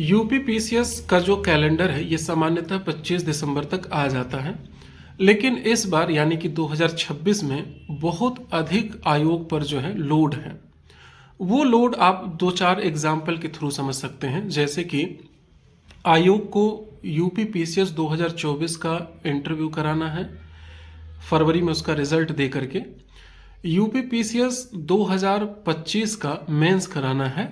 UP PCS का जो calendar है ये सामान्यतः 25 दिसंबर तक आ जाता है। लेकिन इस बार यानी कि 2026 में बहुत अधिक आयोग पर जो है लोड है। वो लोड आप दो चार एग्जाम्पल के थ्रू समझ सकते हैं। जैसे कि आयोग को यूपी पीसीएस 2024 का इंटरव्यू कराना है, फरवरी में उसका रिजल्ट दे करके। यूपी पीसीएस 2025 का मेंस कराना है,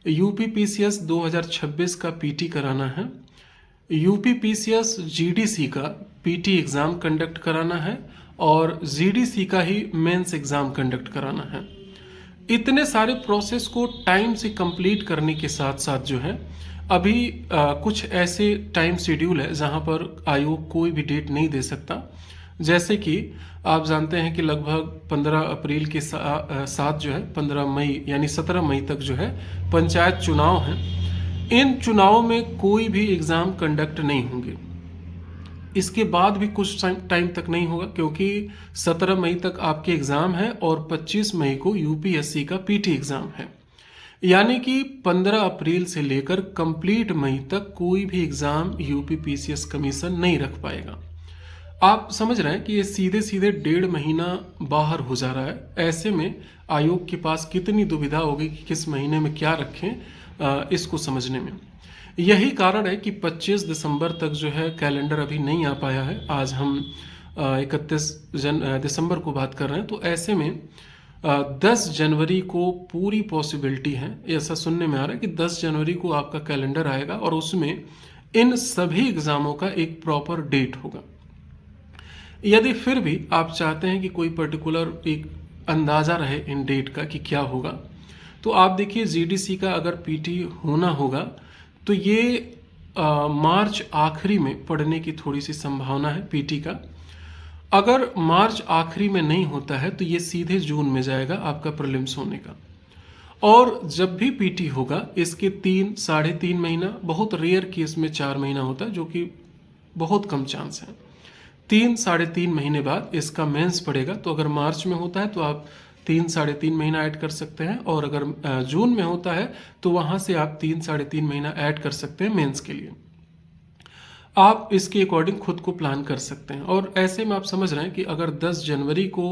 यूपी पीसीएस 2026 का पीटी कराना है, यूपी पीसीएस जीडीसी का पीटी एग्ज़ाम कंडक्ट कराना है और जीडीसी का ही मेंस एग्ज़ाम कंडक्ट कराना है। इतने सारे प्रोसेस को टाइम से कंप्लीट करने के साथ साथ जो है अभी कुछ ऐसे टाइम शेड्यूल है जहां पर आयोग कोई भी डेट नहीं दे सकता। जैसे कि आप जानते हैं कि लगभग 15 अप्रैल के साथ जो है 15 मई यानी 17 मई तक जो है पंचायत चुनाव हैं। इन चुनावों में कोई भी एग्ज़ाम कंडक्ट नहीं होंगे। इसके बाद भी कुछ टाइम तक नहीं होगा, क्योंकि 17 मई तक आपके एग्ज़ाम है और 25 मई को यूपीएससी का पीटी एग्ज़ाम है। यानी कि 15 अप्रैल से लेकर कंप्लीट मई तक कोई भी एग्ज़ाम यूपी पीसीएस कमीशन नहीं रख पाएगा। आप समझ रहे हैं कि ये सीधे सीधे 1.5 महीना बाहर हो जा रहा है। ऐसे में आयोग के पास कितनी दुविधा होगी कि किस महीने में क्या रखें इसको समझने में। यही कारण है कि 25 दिसंबर तक जो है कैलेंडर अभी नहीं आ पाया है। आज हम 31 दिसंबर को बात कर रहे हैं, तो ऐसे में 10 जनवरी को पूरी पॉसिबिलिटी है, ऐसा सुनने में आ रहा है कि 10 जनवरी को आपका कैलेंडर आएगा और उसमें इन सभी एग्ज़ामों का एक प्रॉपर डेट होगा। यदि फिर भी आप चाहते हैं कि कोई पर्टिकुलर एक अंदाज़ा रहे इन डेट का कि क्या होगा, तो आप देखिए जीडीसी का अगर पीटी होना होगा तो ये मार्च आखिरी में पढ़ने की थोड़ी सी संभावना है पीटी का। अगर मार्च आखिरी में नहीं होता है तो ये सीधे जून में जाएगा आपका प्रीलिम्स होने का। और जब भी पीटी होगा इसके 3-3.5 महीना, बहुत रेयर केस में 4 महीना होता है, जो कि बहुत कम चांस है। 3-3.5 महीने बाद इसका मेंस पड़ेगा। तो अगर मार्च में होता है तो आप 3-3.5 महीना ऐड कर सकते हैं, और अगर जून में होता है तो वहां से आप 3-3.5 महीना ऐड कर सकते हैं मेंस के लिए। आप इसके अकॉर्डिंग खुद को प्लान कर सकते हैं। और ऐसे में आप समझ रहे हैं कि अगर 10 जनवरी को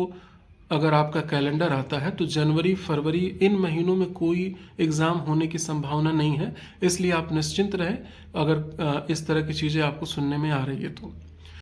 अगर आपका कैलेंडर आता है तो जनवरी फरवरी इन महीनों में कोई एग्ज़ाम होने की संभावना नहीं है। इसलिए आप निश्चिंत रहें अगर इस तरह की चीज़ें आपको सुनने में आ रही है तो।